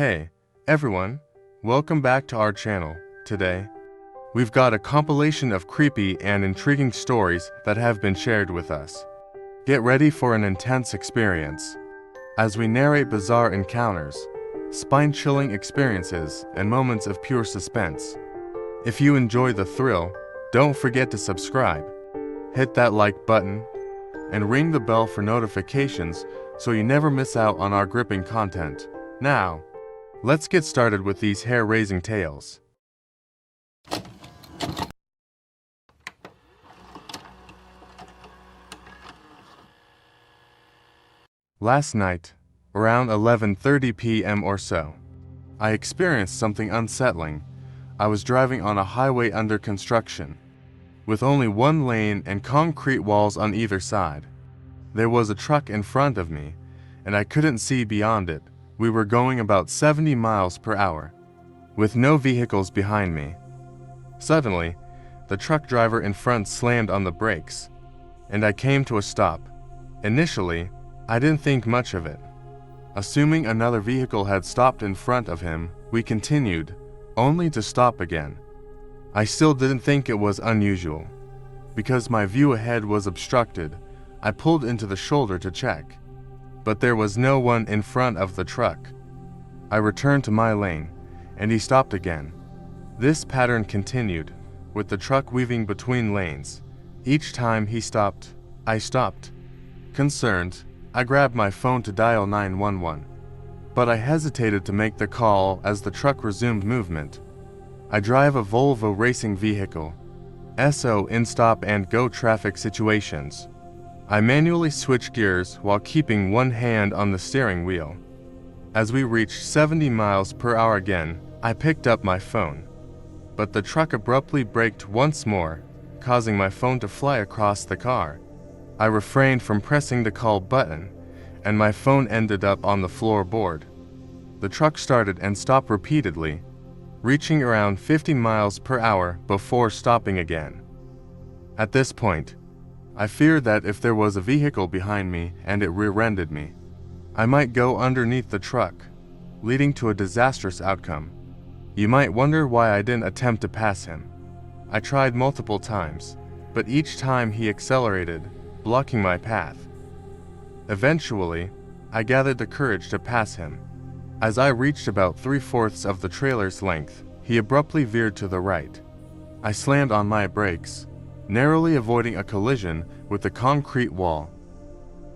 Hey, everyone, welcome back to our channel. Today, we've got a compilation of creepy and intriguing stories that have been shared with us. Get ready for an intense experience as we narrate bizarre encounters, spine-chilling experiences, and moments of pure suspense. If you enjoy the thrill, don't forget to subscribe, hit that like button, and ring the bell for notifications so you never miss out on our gripping content. Now, let's get started with these hair-raising tales. Last night, around 11:30 p.m. or so, I experienced something unsettling. I was driving on a highway under construction, with only one lane and concrete walls on either side. There was a truck in front of me, and I couldn't see beyond it. We were going about 70 miles per hour, with no vehicles behind me. Suddenly, the truck driver in front slammed on the brakes, and I came to a stop. Initially, I didn't think much of it. Assuming another vehicle had stopped in front of him, we continued, only to stop again. I still didn't think it was unusual. Because my view ahead was obstructed, I pulled into the shoulder to check. But there was no one in front of the truck. I returned to my lane, and he stopped again. This pattern continued, with the truck weaving between lanes. Each time he stopped, I stopped. Concerned, I grabbed my phone to dial 911. But I hesitated to make the call as the truck resumed movement. I drive a Volvo racing vehicle, SO in stop-and-go traffic situations. I manually switch gears while keeping one hand on the steering wheel. As we reached 70 miles per hour again, I picked up my phone. But the truck abruptly braked once more, causing my phone to fly across the car. I refrained from pressing the call button, and my phone ended up on the floorboard. The truck started and stopped repeatedly, reaching around 50 miles per hour before stopping again. At this point, I feared that if there was a vehicle behind me and it rear-ended me, I might go underneath the truck, leading to a disastrous outcome. You might wonder why I didn't attempt to pass him. I tried multiple times, but each time he accelerated, blocking my path. Eventually, I gathered the courage to pass him. As I reached about 3/4 of the trailer's length, he abruptly veered to the right. I slammed on my brakes, narrowly avoiding a collision with the concrete wall.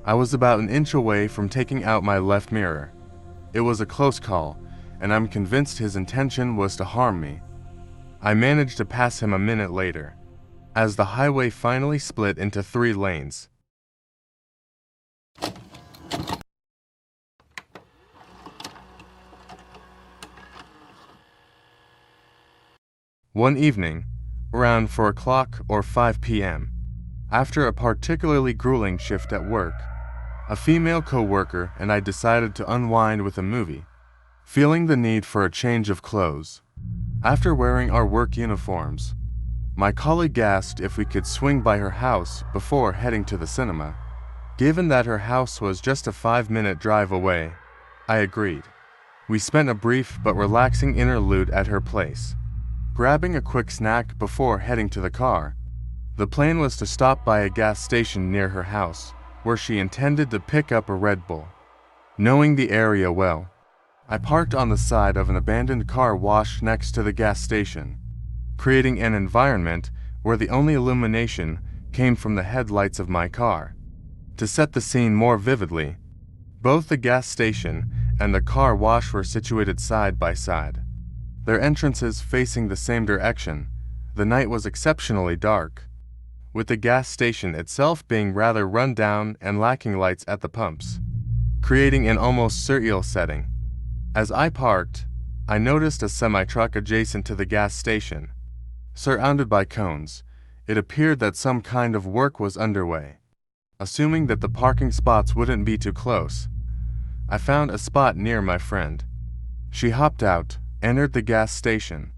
I was about an inch away from taking out my left mirror. It was a close call, and I'm convinced his intention was to harm me. I managed to pass him a minute later, as the highway finally split into 3 lanes. One evening, around 4 o'clock or 5 p.m., after a particularly grueling shift at work, a female co-worker and I decided to unwind with a movie, feeling the need for a change of clothes. After wearing our work uniforms, my colleague asked if we could swing by her house before heading to the cinema. Given that her house was just a 5-minute drive away, I agreed. We spent a brief but relaxing interlude at her place, grabbing a quick snack before heading to the car. The plan was to stop by a gas station near her house, where she intended to pick up a Red Bull. Knowing the area well, I parked on the side of an abandoned car wash next to the gas station, creating an environment where the only illumination came from the headlights of my car. To set the scene more vividly, both the gas station and the car wash were situated side by side, their entrances facing the same direction. The night was exceptionally dark, with the gas station itself being rather run down and lacking lights at the pumps, creating an almost surreal setting. As I parked, I noticed a semi-truck adjacent to the gas station. Surrounded by cones, it appeared that some kind of work was underway. Assuming that the parking spots wouldn't be too close, I found a spot near my friend. She hopped out, entered the gas station,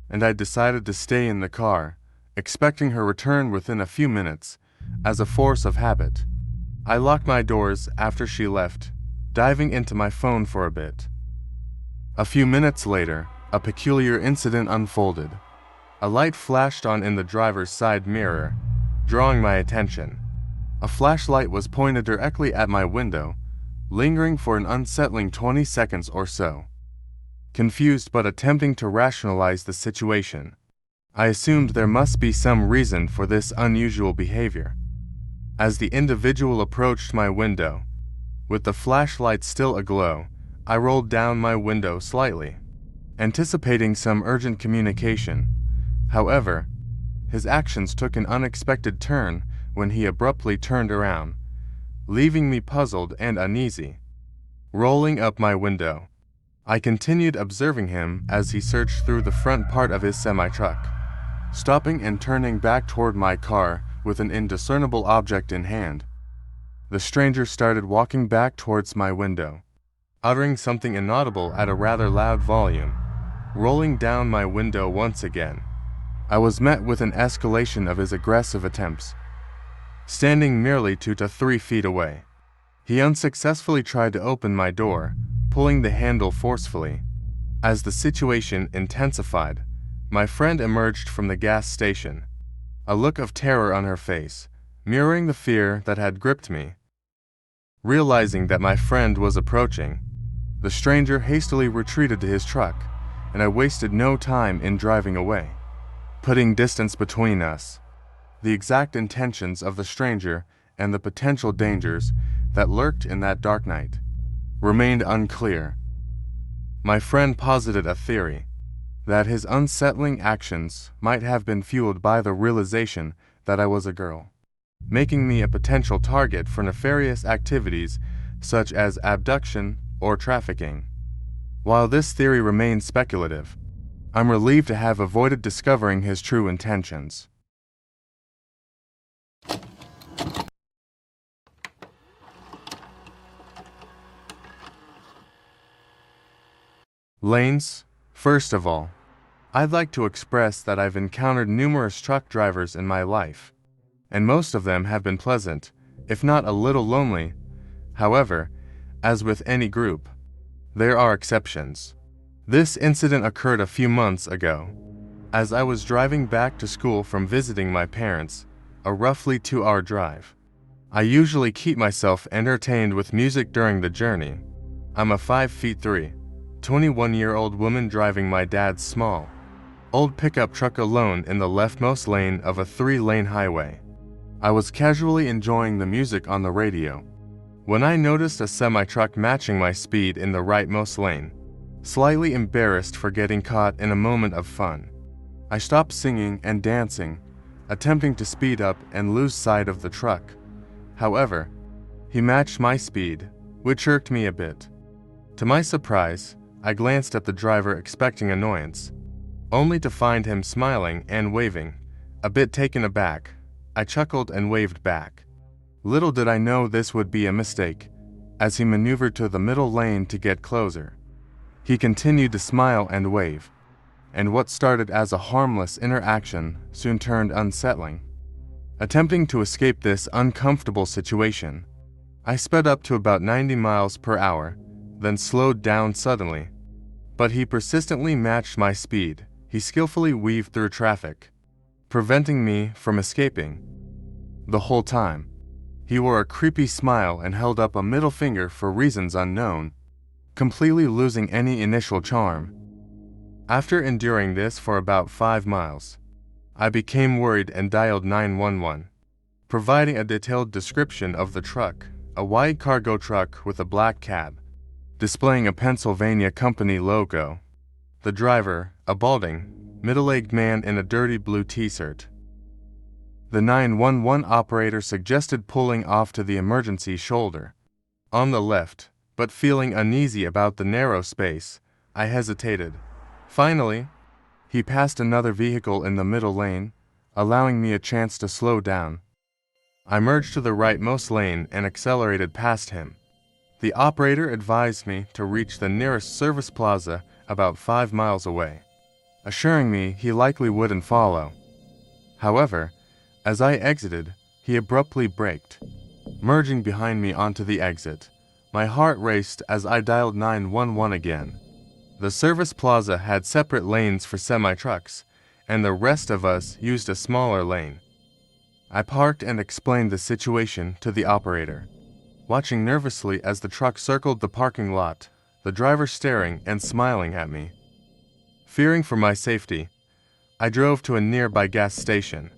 and I decided to stay in the car, expecting her return within a few minutes. As a force of habit, I locked my doors after she left, diving into my phone for a bit. A few minutes later, a peculiar incident unfolded. A light flashed on in the driver's side mirror, drawing my attention. A flashlight was pointed directly at my window, lingering for an unsettling 20 seconds or so. Confused but attempting to rationalize the situation, I assumed there must be some reason for this unusual behavior. As the individual approached my window, with the flashlight still aglow, I rolled down my window slightly, anticipating some urgent communication. However, his actions took an unexpected turn when he abruptly turned around, leaving me puzzled and uneasy. Rolling up my window, I continued observing him as he searched through the front part of his semi-truck, stopping and turning back toward my car with an indiscernible object in hand. The stranger started walking back towards my window, uttering something inaudible at a rather loud volume. Rolling down my window once again, I was met with an escalation of his aggressive attempts. Standing merely 2 to 3 feet away, he unsuccessfully tried to open my door, pulling the handle forcefully. As the situation intensified, my friend emerged from the gas station, a look of terror on her face, mirroring the fear that had gripped me. Realizing that my friend was approaching, the stranger hastily retreated to his truck, and I wasted no time in driving away, putting distance between us. The exact intentions of the stranger and the potential dangers that lurked in that dark night remained unclear. My friend posited a theory that his unsettling actions might have been fueled by the realization that I was a girl, making me a potential target for nefarious activities such as abduction or trafficking. While this theory remains speculative, I'm relieved to have avoided discovering his true intentions. Lanes. First of all, I'd like to express that I've encountered numerous truck drivers in my life, and most of them have been pleasant, if not a little lonely. However, as with any group, there are exceptions. This incident occurred a few months ago. As I was driving back to school from visiting my parents, a roughly 2-hour drive. I usually keep myself entertained with music during the journey. I'm a 5'3", 21-year-old woman driving my dad's small, old pickup truck alone in the leftmost lane of a 3-lane highway. I was casually enjoying the music on the radio when I noticed a semi-truck matching my speed in the rightmost lane. Slightly embarrassed for getting caught in a moment of fun, I stopped singing and dancing, attempting to speed up and lose sight of the truck. However, he matched my speed, which irked me a bit. To my surprise, I glanced at the driver expecting annoyance, only to find him smiling and waving. A bit taken aback, I chuckled and waved back. Little did I know this would be a mistake, as he maneuvered to the middle lane to get closer. He continued to smile and wave, and what started as a harmless interaction soon turned unsettling. Attempting to escape this uncomfortable situation, I sped up to about 90 miles per hour, then slowed down suddenly. But he persistently matched my speed. He skillfully weaved through traffic, preventing me from escaping. The whole time, he wore a creepy smile and held up a middle finger for reasons unknown, completely losing any initial charm. After enduring this for about 5 miles, I became worried and dialed 911, providing a detailed description of the truck, a wide cargo truck with a black cab, displaying a Pennsylvania company logo. The driver, a balding, middle-aged man in a dirty blue t-shirt. The 911 operator suggested pulling off to the emergency shoulder on the left, but feeling uneasy about the narrow space, I hesitated. Finally, he passed another vehicle in the middle lane, allowing me a chance to slow down. I merged to the rightmost lane and accelerated past him. The operator advised me to reach the nearest service plaza about 5 miles away, assuring me he likely wouldn't follow. However, as I exited, he abruptly braked, merging behind me onto the exit. My heart raced as I dialed 911 again. The service plaza had separate lanes for semi-trucks, and the rest of us used a smaller lane. I parked and explained the situation to the operator, watching nervously as the truck circled the parking lot, the driver staring and smiling at me. Fearing for my safety, I drove to a nearby gas station,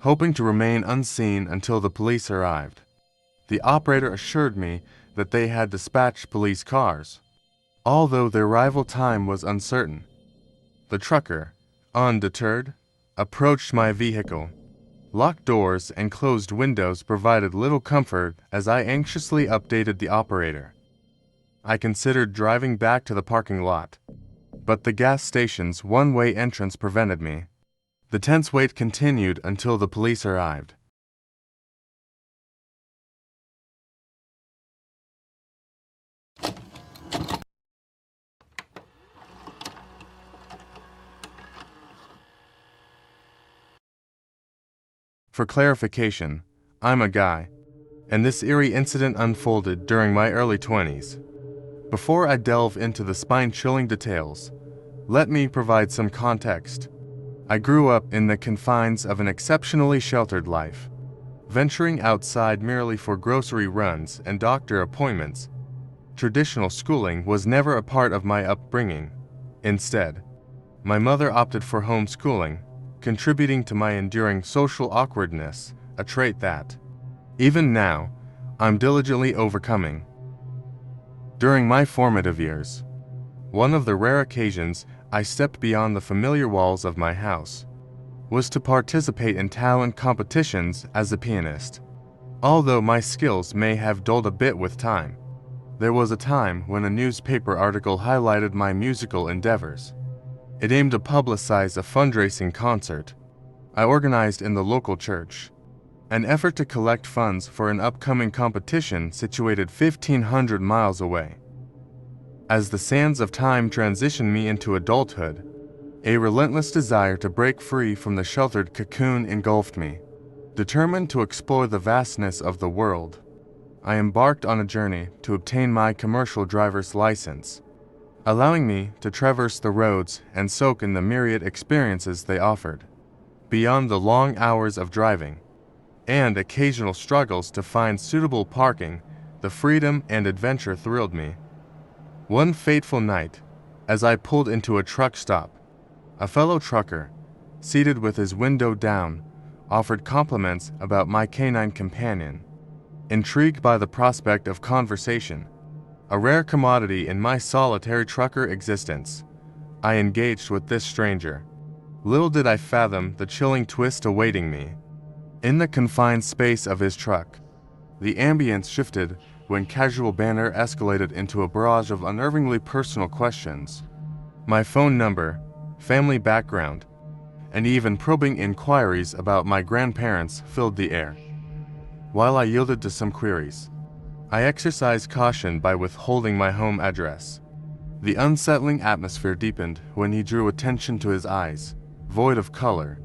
hoping to remain unseen until the police arrived. The operator assured me that they had dispatched police cars, although their arrival time was uncertain. The trucker, undeterred, approached my vehicle. Locked doors and closed windows provided little comfort as I anxiously updated the operator. I considered driving back to the parking lot, but the gas station's one-way entrance prevented me. The tense wait continued until the police arrived. For clarification, I'm a guy, and this eerie incident unfolded during my early 20s. Before I delve into the spine-chilling details, let me provide some context. I grew up in the confines of an exceptionally sheltered life. Venturing outside merely for grocery runs and doctor appointments, traditional schooling was never a part of my upbringing. Instead, my mother opted for homeschooling, contributing to my enduring social awkwardness, a trait that, even now, I'm diligently overcoming. During my formative years, one of the rare occasions I stepped beyond the familiar walls of my house was to participate in talent competitions as a pianist. Although my skills may have dulled a bit with time, there was a time when a newspaper article highlighted my musical endeavors. It aimed to publicize a fundraising concert I organized in the local church, an effort to collect funds for an upcoming competition situated 1,500 miles away. As the sands of time transitioned me into adulthood, a relentless desire to break free from the sheltered cocoon engulfed me. Determined to explore the vastness of the world, I embarked on a journey to obtain my commercial driver's license, allowing me to traverse the roads and soak in the myriad experiences they offered. Beyond the long hours of driving and occasional struggles to find suitable parking, the freedom and adventure thrilled me. One fateful night, as I pulled into a truck stop, a fellow trucker, seated with his window down, offered compliments about my canine companion. Intrigued by the prospect of conversation, a rare commodity in my solitary trucker existence, I engaged with this stranger. Little did I fathom the chilling twist awaiting me. In the confined space of his truck, the ambience shifted when casual banter escalated into a barrage of unnervingly personal questions. My phone number, family background, and even probing inquiries about my grandparents filled the air. While I yielded to some queries, I exercised caution by withholding my home address. The unsettling atmosphere deepened when he drew attention to his eyes, void of color,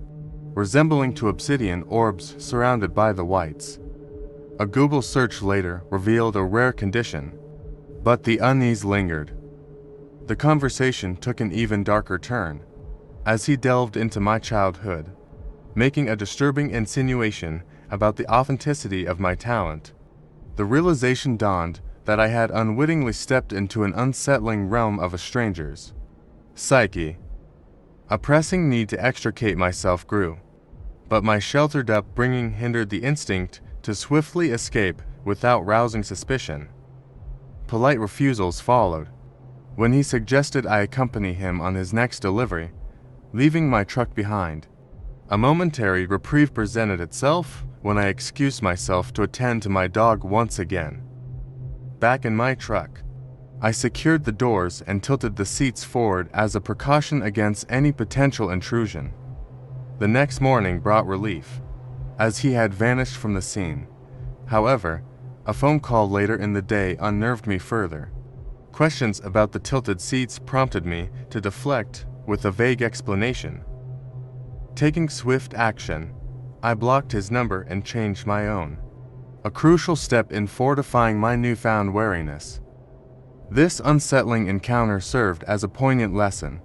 resembling to obsidian orbs surrounded by the whites. A Google search later revealed a rare condition, but the unease lingered. The conversation took an even darker turn as he delved into my childhood, making a disturbing insinuation about the authenticity of my talent. The realization dawned that I had unwittingly stepped into an unsettling realm of a stranger's psyche. A pressing need to extricate myself grew, but my sheltered upbringing hindered the instinct to swiftly escape without rousing suspicion. Polite refusals followed. When he suggested I accompany him on his next delivery, leaving my truck behind, a momentary reprieve presented itself when I excused myself to attend to my dog once again. Back in my truck, I secured the doors and tilted the seats forward as a precaution against any potential intrusion. The next morning brought relief, as he had vanished from the scene. However, a phone call later in the day unnerved me further. Questions about the tilted seats prompted me to deflect with a vague explanation. Taking swift action, I blocked his number and changed my own, a crucial step in fortifying my newfound wariness. This unsettling encounter served as a poignant lesson,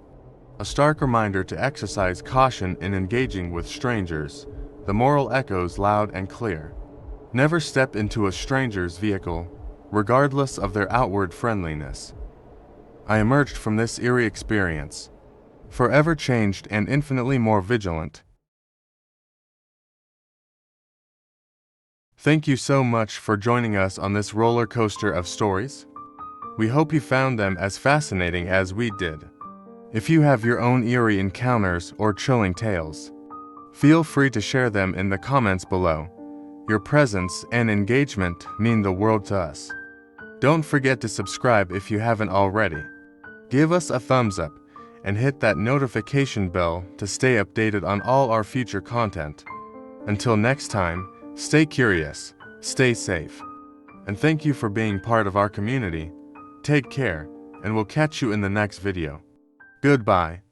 a stark reminder to exercise caution in engaging with strangers. The moral echoes loud and clear. Never step into a stranger's vehicle, regardless of their outward friendliness. I emerged from this eerie experience, forever changed and infinitely more vigilant. Thank you so much for joining us on this roller coaster of stories. We hope you found them as fascinating as we did. If you have your own eerie encounters or chilling tales, feel free to share them in the comments below. Your presence and engagement mean the world to us. Don't forget to subscribe if you haven't already. Give us a thumbs up and hit that notification bell to stay updated on all our future content. Until next time, stay curious, stay safe, and thank you for being part of our community. Take care, and we'll catch you in the next video. Goodbye.